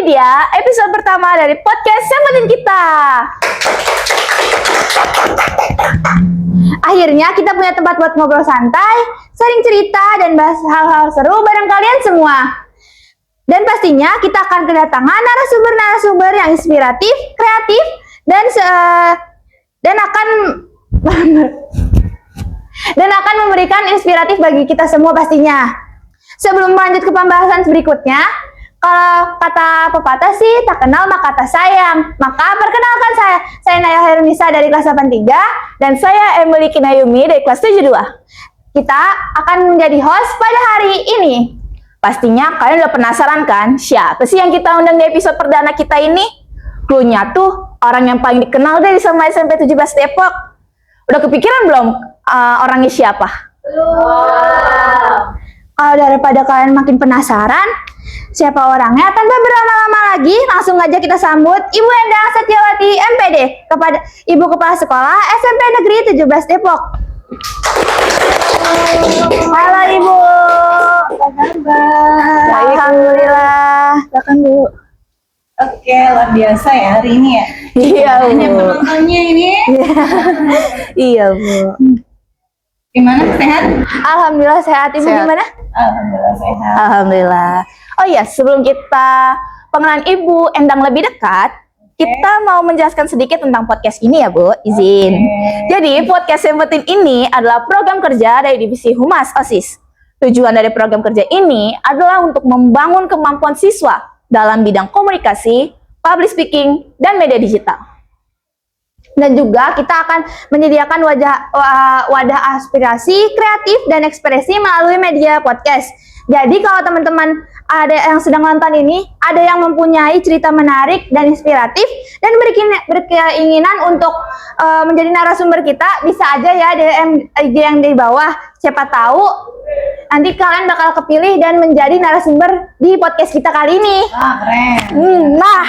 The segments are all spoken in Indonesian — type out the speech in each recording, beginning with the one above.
Ini dia episode pertama dari podcast Sebutin Kita. Akhirnya kita punya tempat buat ngobrol santai, sering cerita dan bahas hal-hal seru bareng kalian semua. Dan pastinya kita akan kedatangan narasumber-narasumber yang inspiratif, kreatif, dan akan memberikan inspiratif bagi kita semua pastinya. Sebelum lanjut ke pembahasan berikutnya, kalau kata pepatah sih tak kenal maka tak sayang. Maka perkenalkan saya Naya Herunisa dari kelas 83 dan saya Emily Kinayumi dari kelas 72. Kita akan menjadi host pada hari ini. Pastinya kalian udah penasaran kan siapa sih yang kita undang di episode perdana kita ini? Cluenya tuh orang yang paling dikenal dari sama SMP 17 Depok. Udah kepikiran belum orangnya siapa? Kalau daripada kalian makin penasaran siapa orangnya, tanpa berlama-lama lagi langsung aja kita sambut Ibu Endang Setiawati MPD kepada Ibu Kepala Sekolah SMP Negeri 17 Depok. Halo Ibu. Apa kabar? Alhamdulillah. Silakan Bu. Oke, luar biasa ya hari ini ya. Iya Bu. Hanya penontonnya ini. Iya Bu. Gimana, sehat? Alhamdulillah sehat. Ibu Sehat. gimana? Alhamdulillah sehat. Alhamdulillah. Oh iya, sebelum kita pengenalan Ibu Endang lebih dekat, kita mau menjelaskan sedikit tentang podcast ini ya Bu, izin. Jadi podcast Sebutin ini adalah program kerja dari Divisi Humas OSIS. Tujuan dari program kerja ini adalah untuk membangun kemampuan siswa dalam bidang komunikasi, public speaking, dan media digital. Dan juga kita akan menyediakan wadah aspirasi, kreatif, dan ekspresi melalui media podcast. Jadi kalau teman-teman ada yang sedang nonton ini, ada yang mempunyai cerita menarik dan inspiratif, dan berkeinginan untuk menjadi narasumber kita, bisa aja ya DM IG yang di bawah. Siapa tahu nanti kalian bakal kepilih dan menjadi narasumber di podcast kita kali ini. Wah, keren. Nah,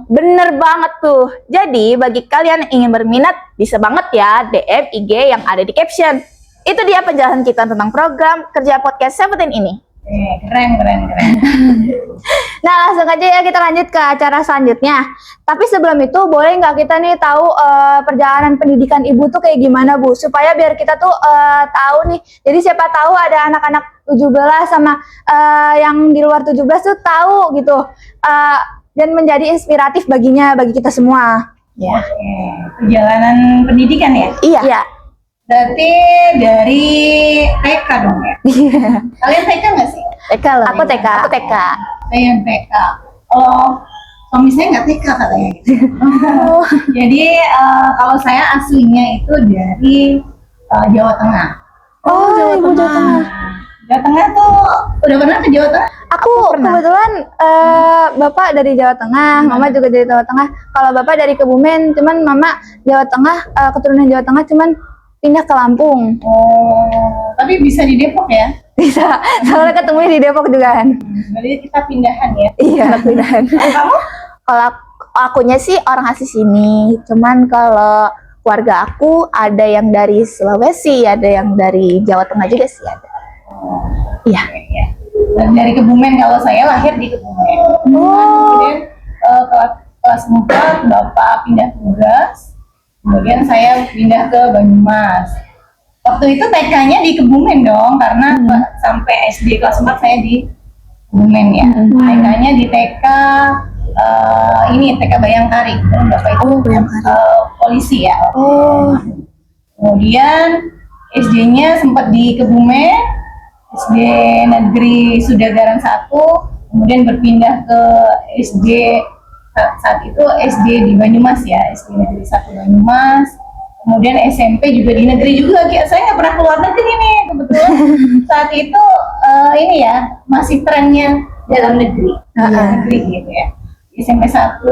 bener banget tuh. Jadi bagi kalian yang ingin berminat, bisa banget ya DM IG yang ada di caption. Itu dia penjelasan kita tentang program kerja podcast Sebutin ini. Keren. Nah, langsung aja ya kita lanjut ke acara selanjutnya. Tapi sebelum itu, boleh nggak kita nih tahu perjalanan pendidikan Ibu tuh kayak gimana Bu? Supaya biar kita tuh tahu nih. Jadi siapa tahu ada anak-anak 17 sama yang di luar 17 tuh tahu gitu. Dan menjadi inspiratif bagi kita semua. Ya. Perjalanan pendidikan ya? Iya. Berarti dari TK dong ya? Iya. Kalian TK nggak sih? TK loh. Aku TK. Saya yang TK. Oh, suami saya nggak TK katanya. Jadi kalau saya aslinya itu dari Jawa Tengah. Oh, Ibu Jawa Tengah. Jawa Tengah tuh udah pernah ke Jawa Tengah? Aku kebetulan Bapak dari Jawa Tengah, Mama juga dari Jawa Tengah. Kalau Bapak dari Kebumen, cuman Mama Jawa Tengah, keturunan Jawa Tengah, cuman pindah ke Lampung. Oh, tapi bisa di Depok ya? Bisa, soalnya ketemu di Depok juga kan. Berarti kita pindahan ya? Iya, pindahan. Kamu? Kalau akunya sih orang asli sini, cuman kalau keluarga aku ada yang dari Sulawesi, ada yang dari Jawa Tengah juga sih ada. Iya. Ya. Dan dari Kebumen, kalau saya lahir di Kebumen. Kemudian kelas 4 Bapak pindah tugas. Kemudian saya pindah ke Banyumas. Waktu itu TK-nya di Kebumen dong, karena sampai SD kelas 4 saya di Kebumen ya. TK-nya di TK TK Bayangkari. Bapak itu polisi ya. Kemudian SD-nya sempat di Kebumen, SD Negeri Sudagaran 1, kemudian berpindah ke SD saat itu SD di Banyumas ya, SD Negeri 1 Banyumas. Kemudian SMP juga di negeri juga. Saya nggak pernah keluar negeri nih kebetulan. Saat itu ini ya masih trennya dalam negeri, negeri gitu ya. SMP 1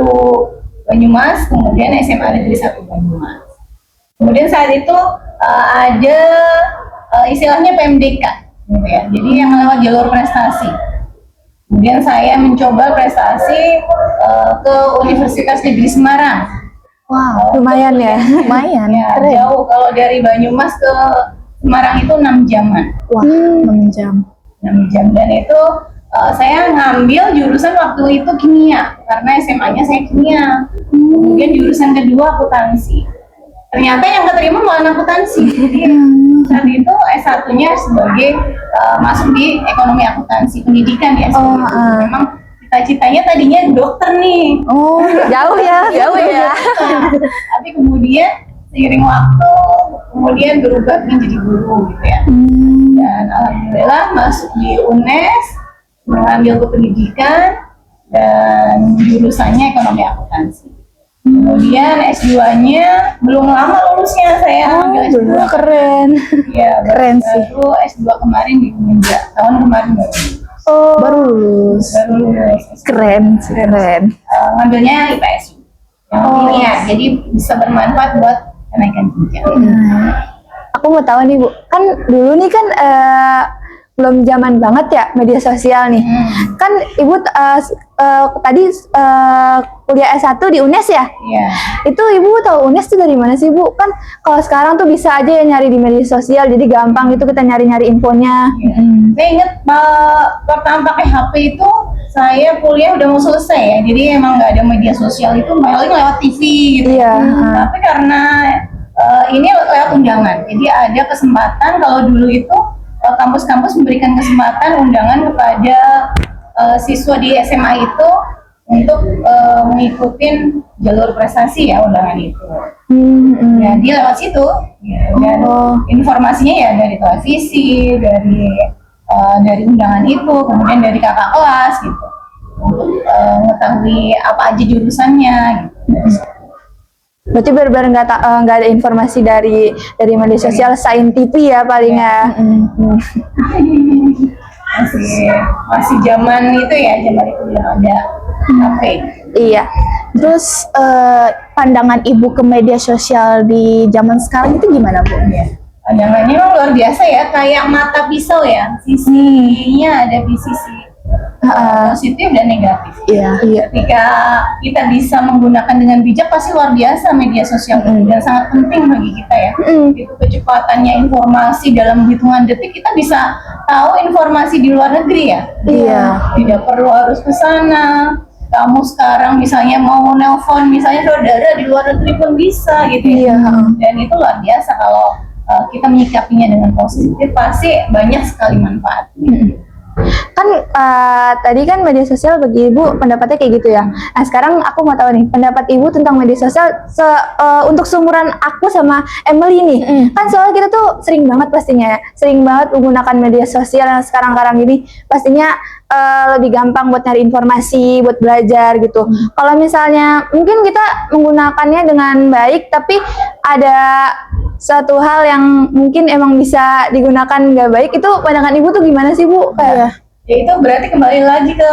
Banyumas, kemudian SMA Negeri 1 Banyumas. Kemudian saat itu ada istilahnya PMDK, gitu ya. Jadi yang lewat jalur prestasi. Kemudian saya mencoba prestasi ke Universitas Negeri Semarang. Wow, lumayan ya. Lumayan. Ya, jauh. Kalau dari Banyumas ke Semarang itu 6 jaman. Wah, 6 jam. 6 jam, dan itu saya ngambil jurusan waktu itu kimia karena SMA-nya saya kimia. Kemudian jurusan kedua akuntansi. Ternyata yang keterima malah akuntansi. Jadi saat itu S1-nya sebagai masuk di ekonomi akuntansi pendidikan ya. Memang cita-citanya tadinya dokter nih. Oh, jauh ya, jauh ya. Tapi kemudian seiring waktu kemudian berubah menjadi guru gitu ya. Dan alhamdulillah masuk di UNES, mengambil pendidikan dan jurusannya ekonomi akuntansi. Kemudian S2-nya belum lama lulusnya saya ambil S2. Keren. Ya, Keren sih. Baru S2 kemarin di Unja, tahun kemarin baru. Oh, baru lulus. Baru lulus. Keren, keren. Ngambilnya IPS. Ya, jadi bisa bermanfaat buat kenaikan jenjang. Aku mau tahu nih Bu, kan dulu nih kan belum zaman banget ya media sosial nih. Kan Ibu tadi kuliah S1 di UNES ya? Iya. Itu Ibu tahu UNES tuh dari mana sih Bu? Kan kalau sekarang tuh bisa aja ya nyari di media sosial, jadi gampang itu kita nyari-nyari infonya. Saya ingat pertama pakai HP itu saya kuliah udah mau selesai ya, jadi emang nggak ada media sosial itu paling lewat TV gitu. Iya. Tapi karena ini lewat undangan, jadi ada kesempatan kalau dulu itu kampus-kampus memberikan kesempatan undangan kepada siswa di SMA itu untuk mengikuti jalur prestasi ya undangan itu. Ya, dia lewat situ. Dan informasinya ya dari televisi, dari undangan itu, kemudian dari kakak kelas gitu, untuk mengetahui apa aja jurusannya gitu. Berarti benar-benar nggak ada informasi dari media sosial, selain TV ya paling ya. Masih zaman itu ya, zaman itu belum ada HP. Iya. Terus pandangan Ibu ke media sosial di zaman sekarang itu gimana Bu? Pandangannya memang luar biasa ya, kayak mata pisau ya, sisinya ada di sisi positif dan negatif. Iya. Ketika kita bisa menggunakan dengan bijak pasti luar biasa media sosial dan sangat penting bagi kita ya. Itu kecepatannya informasi dalam hitungan detik kita bisa tahu informasi di luar negeri ya. Iya. Tidak perlu harus ke sana. Kamu sekarang misalnya mau nelpon misalnya saudara di luar negeri pun bisa gitu ya. Dan itu luar biasa kalau kita menyikapinya dengan positif pasti banyak sekali manfaatnya. Kan tadi kan media sosial bagi Ibu pendapatnya kayak gitu ya. Nah sekarang aku mau tahu nih pendapat Ibu tentang media sosial untuk seumuran aku sama Emily nih. Kan soalnya kita tuh sering banget pastinya ya, sering banget menggunakan media sosial yang sekarang ini pastinya lebih gampang buat nyari informasi, buat belajar gitu. Kalau misalnya mungkin kita menggunakannya dengan baik, tapi ada satu hal yang mungkin emang bisa digunakan nggak baik, itu pandangan Ibu tuh gimana sih Bu? Kayak ya itu berarti kembali lagi ke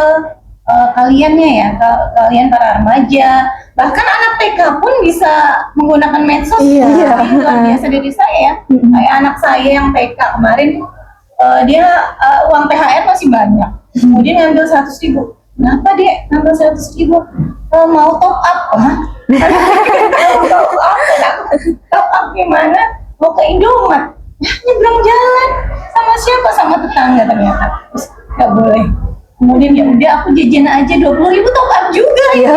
kaliannya ya, kalian para remaja, bahkan anak TK pun bisa menggunakan medsos. Ini luar biasa dari saya ya. Kayak anak saya yang TK kemarin dia uang THR masih banyak, kemudian ngambil 100.000. Kenapa dia ngambil 100.000? Mau top up, top up gimana? Mau ke Indomaret, nyebrang jalan sama siapa? Sama tetangga ternyata. Terus nggak boleh. Kemudian ya udah aku jajan aja 20.000 top up juga ya.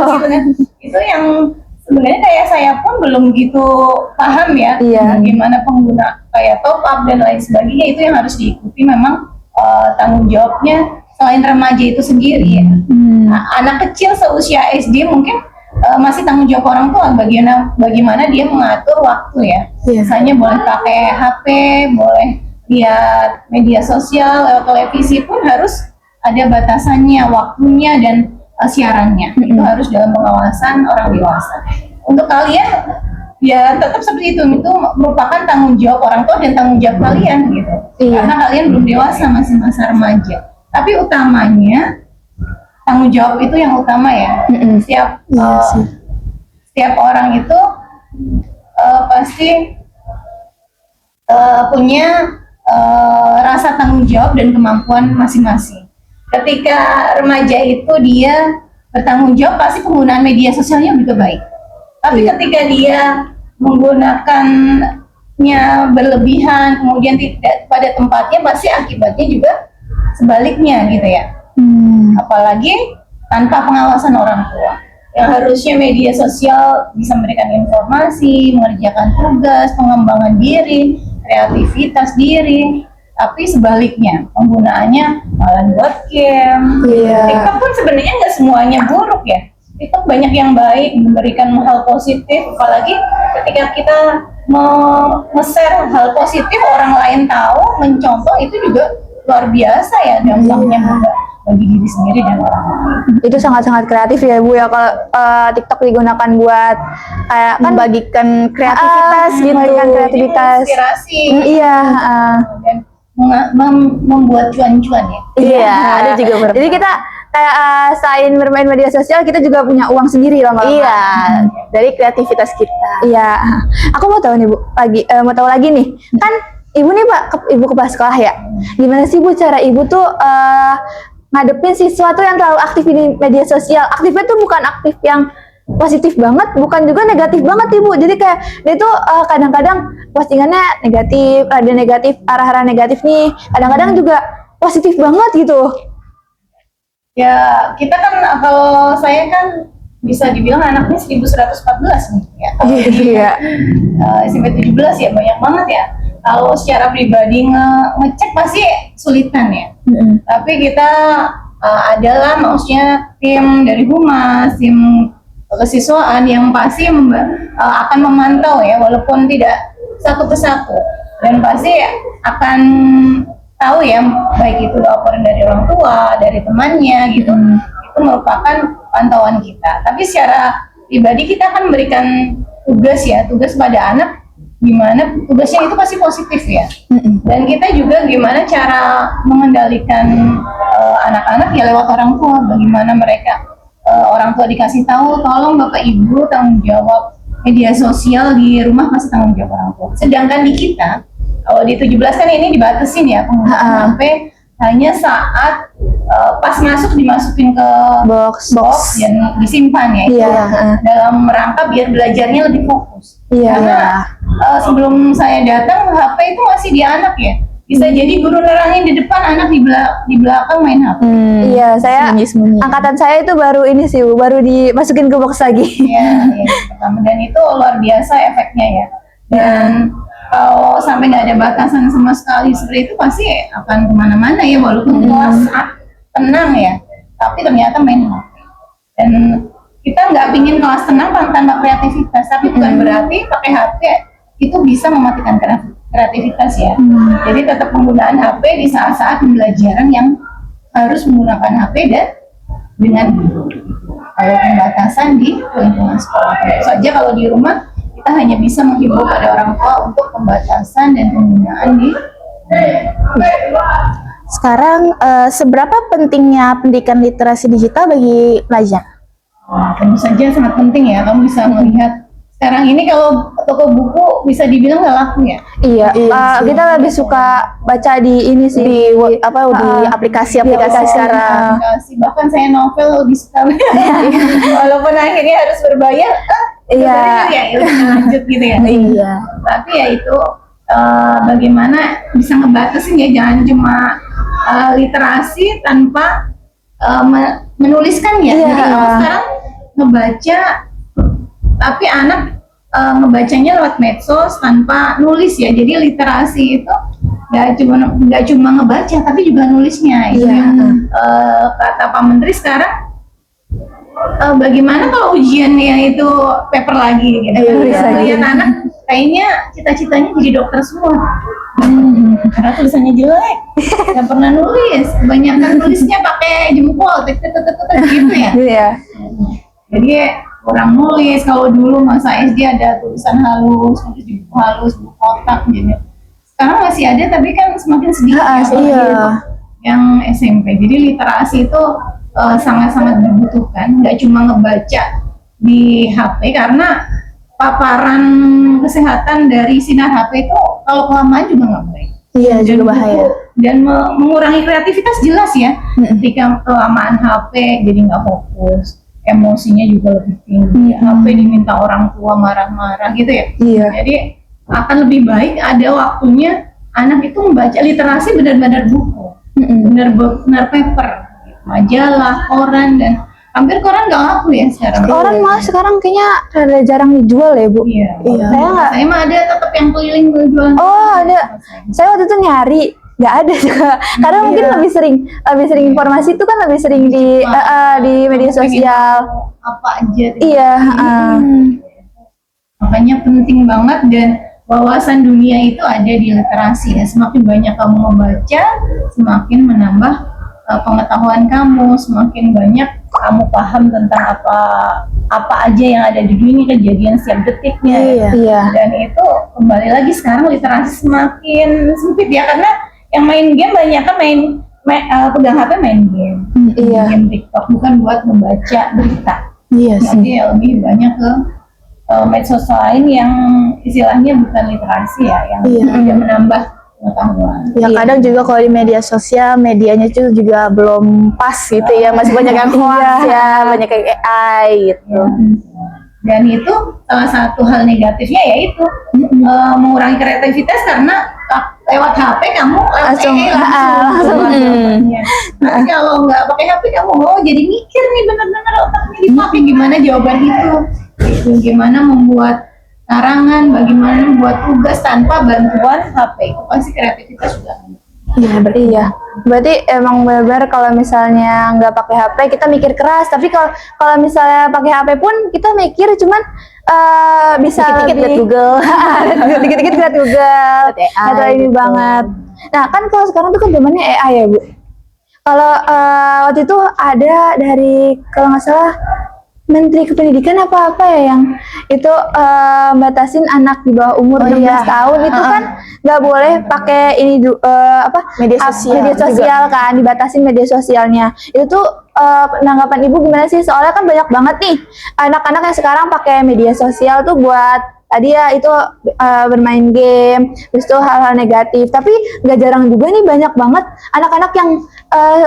Gitu kan. Itu yang sebenarnya kayak saya pun belum gitu paham ya bagaimana pengguna kayak top up dan lain sebagainya. Itu yang harus diikuti memang tanggung jawabnya selain remaja itu sendiri ya. Anak kecil seusia SD mungkin masih tanggung jawab orang tua bagaimana dia mengatur waktu ya. Misalnya boleh pakai HP, boleh lihat media sosial, lewat televisi pun harus ada batasannya, waktunya dan siarannya. Itu harus dalam pengawasan orang dewasa. Untuk kalian ya tetap seperti itu merupakan tanggung jawab orang tua dan tanggung jawab kalian gitu. Karena kalian belum dewasa, masih masa remaja. Tapi utamanya tanggung jawab itu yang utama ya. Setiap orang itu pasti punya rasa tanggung jawab dan kemampuan masing-masing. Ketika remaja itu dia bertanggung jawab, pasti penggunaan media sosialnya juga baik. Tapi ketika dia menggunakannya berlebihan, kemudian tidak pada tempatnya, pasti akibatnya juga sebaliknya gitu ya. Apalagi tanpa pengawasan orang tua. Yang harusnya media sosial bisa memberikan informasi, mengerjakan tugas, pengembangan diri, kreativitas diri. Tapi sebaliknya, penggunaannya malah buat game. Iya. TikTok pun sebenarnya nggak semuanya buruk ya. TikTok banyak yang baik, memberikan hal positif. Apalagi ketika kita nge-share hal positif, orang lain tahu, mencontoh, itu juga luar biasa ya dampaknya juga bagi diri sendiri dan orang lain. Itu sangat-sangat kreatif ya Bu ya, kalau TikTok digunakan buat kayak kan membagikan kreativitas gitu, membagikan kreativitas, inspirasi, iya, dan membuat cuan-cuan ya. iya, ada juga beberapa. Jadi kita kayak selain bermain media sosial, kita juga punya uang sendiri lama-lama. Iya, dari kreativitas kita. Iya, aku mau tahu nih Bu, mau tahu lagi nih, kan Ibu nih Ibu kepala sekolah ya. Gimana sih Bu cara Ibu tuh ngadepin siswa tuh yang terlalu aktif di media sosial? Aktifnya tuh bukan aktif yang positif banget, bukan juga negatif banget Ibu. Jadi kayak dia tuh kadang-kadang postingannya negatif, ada negatif, arah-arah negatif nih. Kadang-kadang juga positif banget gitu. Ya, kita kan kalau saya kan bisa dibilang anaknya 1114 nih ya. Kalau Iya. SMP 17 ya banyak banget ya. Kalau secara pribadi ngecek pasti sulitan ya. Tapi kita adalah maksudnya tim dari humas, tim kesiswaan yang pasti akan memantau ya, walaupun tidak satu persatu, dan pasti akan tahu ya, baik itu laporan dari orang tua, dari temannya gitu, itu merupakan pantauan kita. Tapi secara pribadi kita akan memberikan tugas pada anak, gimana tugasnya itu pasti positif ya. Dan kita juga gimana cara mengendalikan anak-anak ya lewat orang tua, bagaimana mereka orang tua dikasih tahu, tolong Bapak Ibu tanggung jawab media sosial di rumah, masih tanggung jawab orang tua. Sedangkan di kita, kalau di 17 kan ini dibatasin ya penggunaan HP hanya saat pas masuk dimasukin ke box dan disimpan ya. Dalam rangka biar belajarnya lebih fokus. Karena sebelum saya datang HP itu masih di anak ya. Bisa jadi guru nerangin di depan, anak di belakang main HP. Iya, saya angkatan saya itu baru ini sih, baru dimasukin ke box lagi. Iya, dan itu luar biasa efeknya ya. Dan kalau sampai nggak ada batasan sama sekali seperti itu, pasti akan kemana-mana ya, walaupun kelas tenang ya, tapi ternyata main HP. Dan kita nggak pingin kelas tenang tanpa kreativitas, tapi bukan berarti pakai HP itu bisa mematikan kreativitas ya. Jadi tetap penggunaan HP di saat-saat pembelajaran yang harus menggunakan HP dan dengan kalau pembatasan di lingkungan sekolah. Tentu saja kalau di rumah kita hanya bisa menghimbau pada orang tua untuk pembatasan dan penggunaan di. Sekarang seberapa pentingnya pendidikan literasi digital bagi pelajar? Tentu saja sangat penting ya. Kamu bisa melihat sekarang ini kalau toko buku bisa dibilang nggak laku ya. Iya, kita lebih suka baca di ini sih, di aplikasi-aplikasi sekarang. Bahkan saya novel lebih suka. Walaupun akhirnya harus berbayar, ya lanjut gitu ya. Iya. Tapi ya itu bagaimana bisa ngebatasin ya, jangan cuma literasi tanpa menuliskan ya. Jadi kalau sekarang ngebaca, tapi anak ngebacanya lewat medsos tanpa nulis ya. Jadi literasi itu nggak cuma ngebaca, tapi juga nulisnya. Itu yang kata Pak Menteri sekarang. Bagaimana kalau ujiannya itu paper lagi gitu? Lihat anak kayaknya cita-citanya jadi dokter semua. Karena tulisannya jelek, nggak pernah nulis. Kebanyakan nulisnya pakai jempol, gitu ya. Jadi orang nulis. Kalau dulu masa SD ada tulisan halus, tulis di buku halus, buku kotak gitu. Sekarang masih ada, tapi kan semakin sedikit yang SMP. Jadi literasi itu sangat-sangat dibutuhkan. Nggak cuma ngebaca di HP, karena paparan kesehatan dari sinar HP itu kalau kelamaan juga nggak baik. Iya, juga bahaya. Dan mengurangi kreativitas jelas ya. Ketika kelamaan HP jadi nggak fokus, emosinya juga lebih tinggi. HP diminta orang tua marah-marah gitu ya. Jadi akan lebih baik ada waktunya anak itu membaca literasi, benar-benar buku. benar-benar paper, majalah, koran, dan hampir koran nggak laku ya sekarang. Orang malah sekarang kayaknya rada jarang dijual ya, Bu. Iya. Saya nggak. Saya mah ada tetap yang keliling jualan. Oh, ada. Saya waktu itu nyari, nggak ada juga. Karena mungkin lebih sering informasi itu kan lebih sering di media sosial. Apa aja. Iya. Makanya penting banget, dan wawasan dunia itu ada di literasi ya. Semakin banyak kamu membaca, semakin menambah pengetahuan kamu, semakin banyak kamu paham tentang apa aja yang ada di dunia, kejadian setiap detiknya. Iya. Dan itu kembali lagi sekarang literasi semakin sempit ya, karena yang main game banyak kan pegang HP main game. Game TikTok, bukan buat membaca berita. Iya sih. Jadi ya lebih banyak ke medsos lain yang istilahnya bukan literasi ya, yang tidak menambah pengetahuan. Ya kadang juga kalau di media sosial, medianya itu juga belum pas gitu ya, masih banyak yang hoax ya, banyak yang AI gitu. Dan itu salah satu hal negatifnya, yaitu mengurangi kreativitas, karena lewat HP kamu langsung. Tapi kalau nggak pakai HP kamu jadi mikir nih, benar-benar otaknya dipakai gimana jawaban itu, gimana membuat karangan, bagaimana membuat tugas tanpa bantuan HP, itu pasti kreativitas juga. Iya, berarti emang benar kalau misalnya nggak pakai HP kita mikir keras, tapi kalau misalnya pakai HP pun kita mikir cuman bisa dikit-dikit lihat Google, dikit-dikit lihat Google, atau ini gitu banget. Nah kan kalau sekarang tuh kan zamannya AI ya, Bu. Kalau waktu itu ada dari kalau nggak salah Menteri Kependidikan apa ya yang itu batasin anak di bawah umur 16 tahun itu kan nggak boleh pakai ini media sosial kan, dibatasin media sosialnya. Itu tuh penanggapan Ibu gimana sih? Soalnya kan banyak banget nih anak-anak yang sekarang pakai media sosial tuh buat tadi ya itu bermain game, terus itu hal-hal negatif. Tapi nggak jarang juga nih banyak banget anak-anak yang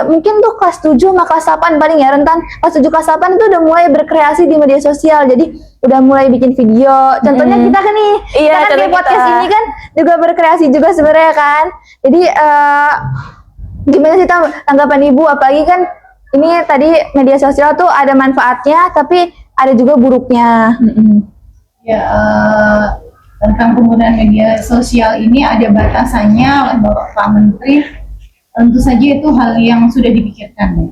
mungkin tuh kelas 7 sama kelas 8 paling ya rentan. Kelas 7 kelas 8 itu udah mulai berkreasi di media sosial. Jadi udah mulai bikin video. Contohnya kita kan nih, kita kan di podcast ini kan juga berkreasi juga sebenarnya kan. Jadi gimana sih tanggapan Ibu? Apalagi kan ini tadi media sosial tuh ada manfaatnya, tapi ada juga buruknya. Ya, tentang penggunaan media sosial ini ada batasannya oleh Bapak Menteri. Tentu saja itu hal yang sudah dipikirkan,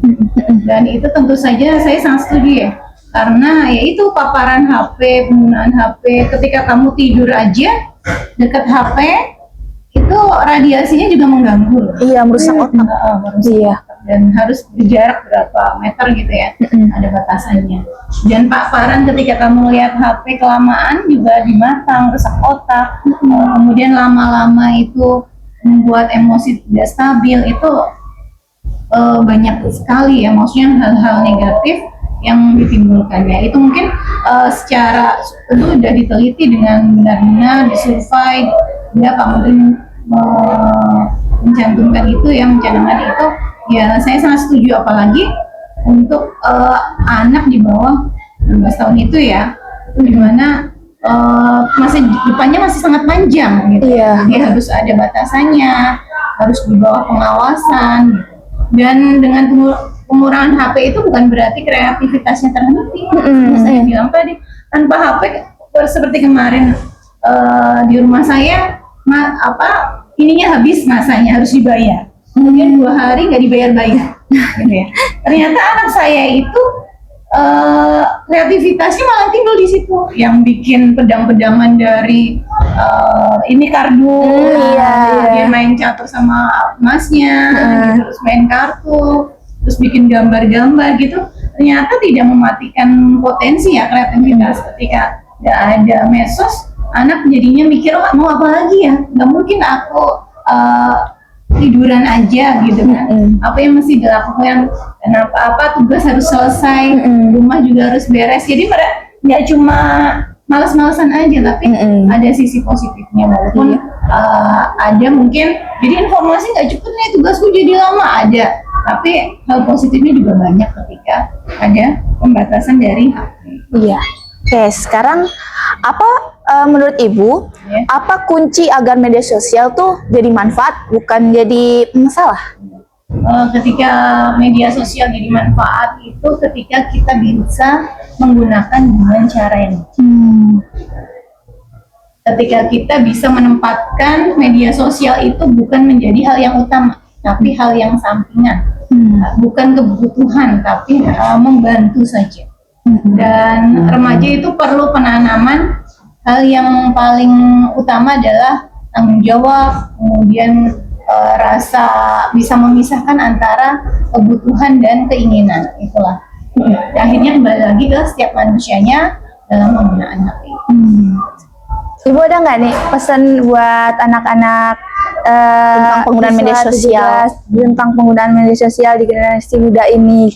dan itu tentu saja saya sangat setuju ya, karena yaitu paparan HP, penggunaan HP, ketika kamu tidur aja dekat HP itu radiasinya juga mengganggu. Iya, merusak otak. Iya. Dan harus berjarak berapa meter gitu ya, ada batasannya. Dan paparan ketika kamu lihat HP kelamaan juga di mata, merusak otak. Kemudian lama-lama itu membuat emosi tidak stabil, itu banyak sekali ya, maksudnya hal-hal negatif yang ditimbulkannya. Itu mungkin secara itu sudah diteliti dengan benar-benar disurvey, ya Pak Menteri mencantumkan itu, yang mencanangkan itu. Ya, saya sangat setuju, apalagi untuk anak di bawah 16 tahun itu ya, itu dimana masa depannya masih sangat panjang gitu. Jadi harus ada batasannya, harus di bawah pengawasan gitu. Dan dengan pengurangan HP itu bukan berarti kreativitasnya terhenti. Saya bilang tadi, tanpa HP seperti kemarin di rumah saya ininya habis, masanya harus dibayar. Kemudian 2 hari nggak dibayar-bayar, gitu ya. Ternyata anak saya itu kreativitasnya malah timbul di situ, yang bikin pedang-pedangan dari ini kardus, dia main catur sama masnya, terus main kartu, terus bikin gambar-gambar gitu. Ternyata tidak mematikan potensi ya kreativitas. Ketika nggak ada medsos, anak jadinya mikir, oh, mau apa lagi ya? Nggak mungkin aku tiduran aja gitu kan. Apa yang mesti dilakukan, kenapa tugas harus selesai, rumah juga harus beres. Jadi mereka nggak cuma malas-malasan aja, tapi ada sisi positifnya, walaupun ada mungkin jadi informasi nggak cukup nih, tugasku jadi lama, ada, tapi hal positifnya juga banyak ketika ada pembatasan dari HP. Iya. Oke, sekarang apa menurut Ibu, apa kunci agar media sosial tuh jadi manfaat bukan jadi masalah? ketika media sosial jadi manfaat itu ketika kita bisa menggunakan dengan cara yang ketika kita bisa menempatkan media sosial itu bukan menjadi hal yang utama, tapi hal yang sampingan, bukan kebutuhan, tapi membantu saja. Dan remaja itu perlu penanaman hal yang paling utama adalah tanggung jawab, kemudian rasa bisa memisahkan antara kebutuhan dan keinginan. Itulah. Akhirnya kembali lagi ke setiap manusianya dalam penggunaan HP. Ibu ada nggak nih pesan buat anak-anak tentang penggunaan media sosial? Tentang penggunaan media sosial di generasi muda ini?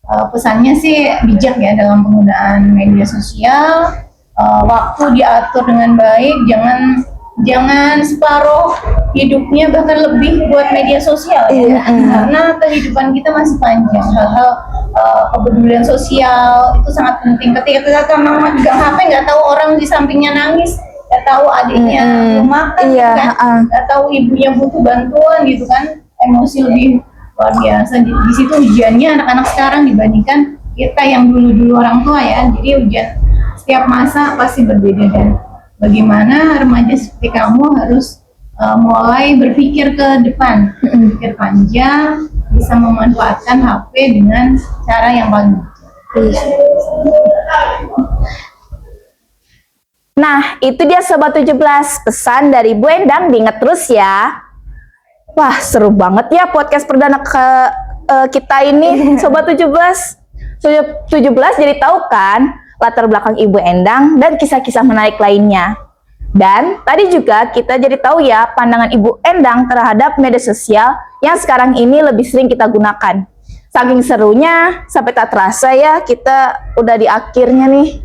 Pesannya sih bijak ya dalam penggunaan media sosial. Waktu diatur dengan baik, jangan separuh hidupnya bahkan lebih buat media sosial ya. Karena kehidupan kita masih panjang. Hal-hal kepedulian sosial itu sangat penting. Ketika kita memegang HP nggak tahu orang di sampingnya nangis, nggak tahu adiknya belum makan, gitu kan, nggak tahu ibunya butuh bantuan gitu kan, emosi lebih luar biasa. Di situ ujiannya anak-anak sekarang dibandingkan kita yang dulu orang tua ya. Jadi ujian setiap masa pasti berbeda, dan bagaimana remaja seperti kamu harus mulai berpikir ke depan, berpikir panjang, bisa memanfaatkan HP dengan cara yang paling bijak. Nah, itu dia Sobat 17, pesan dari Bu Endang, diingat terus ya. Wah, seru banget ya podcast perdana kita ini, Sobat 17. 17 jadi tahu kan latar belakang Ibu Endang dan kisah-kisah menarik lainnya. Dan tadi juga kita jadi tahu ya pandangan Ibu Endang terhadap media sosial yang sekarang ini lebih sering kita gunakan. Saking serunya sampai tak terasa ya kita udah di akhirnya nih.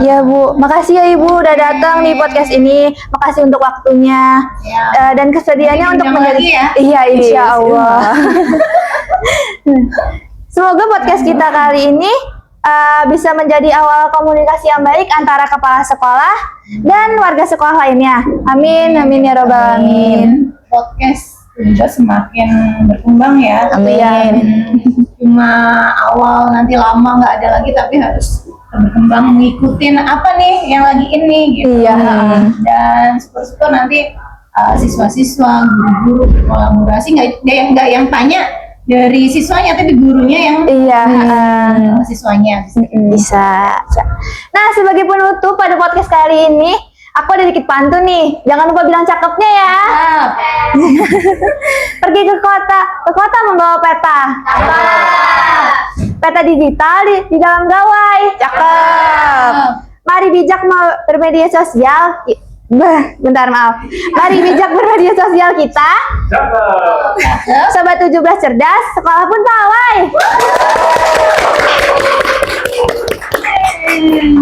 Ya Bu, makasih ya Ibu udah datang di podcast ini. Makasih untuk waktunya dan kesediaannya untuk menjadi Iya, insya Allah. Semoga podcast kita kali ini bisa menjadi awal komunikasi yang baik antara kepala sekolah dan warga sekolah lainnya. Amin, amin ya robbal alamin. Podcast juga semakin berkembang ya. Amin. Cuma awal, nanti lama nggak ada lagi, tapi harus berkembang ngikutin apa nih yang lagi ini gitu. Iya. Dan syukur-syukur nanti siswa-siswa, guru-guru berkolaborasi, nggak yang tanya dari siswanya, tapi gurunya yang siswanya bisa. Nah, sebagai penutup pada podcast kali ini, aku ada dikit pantun nih. Jangan lupa bilang cakepnya ya. Pergi ke kota membawa peta. Peta digital di dalam gawai. Cakep. Mari bijak bermedia sosial. Bentar maaf. Mari bijak bermedia sosial kita. Sobat 17 cerdas, sekolah pun pawai.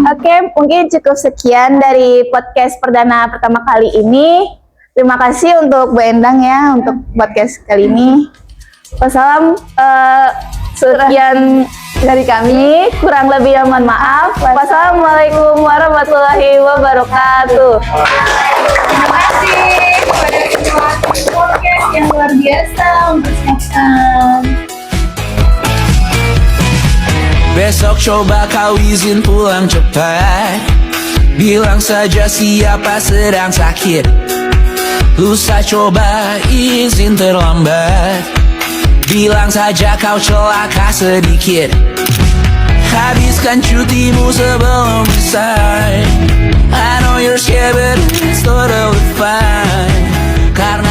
Oke, mungkin cukup sekian dari podcast perdana pertama kali ini. Terima kasih untuk Bu Endang ya untuk podcast kali ini. Wassalam, sekian dari kami, kurang lebih mohon maaf. Wassalamualaikum warahmatullahi wabarakatuh. Terima kasih kepada podcast yang luar biasa mempersiapkan. Besok coba kau izin pulang cepat. Bilang saja siapa sedang sakit. Lusa coba izin terlambat. Bilang saja kau celaka sedikit. Habiskan cutimu sebelum selesai. I know you're scared but it's totally fine. Karena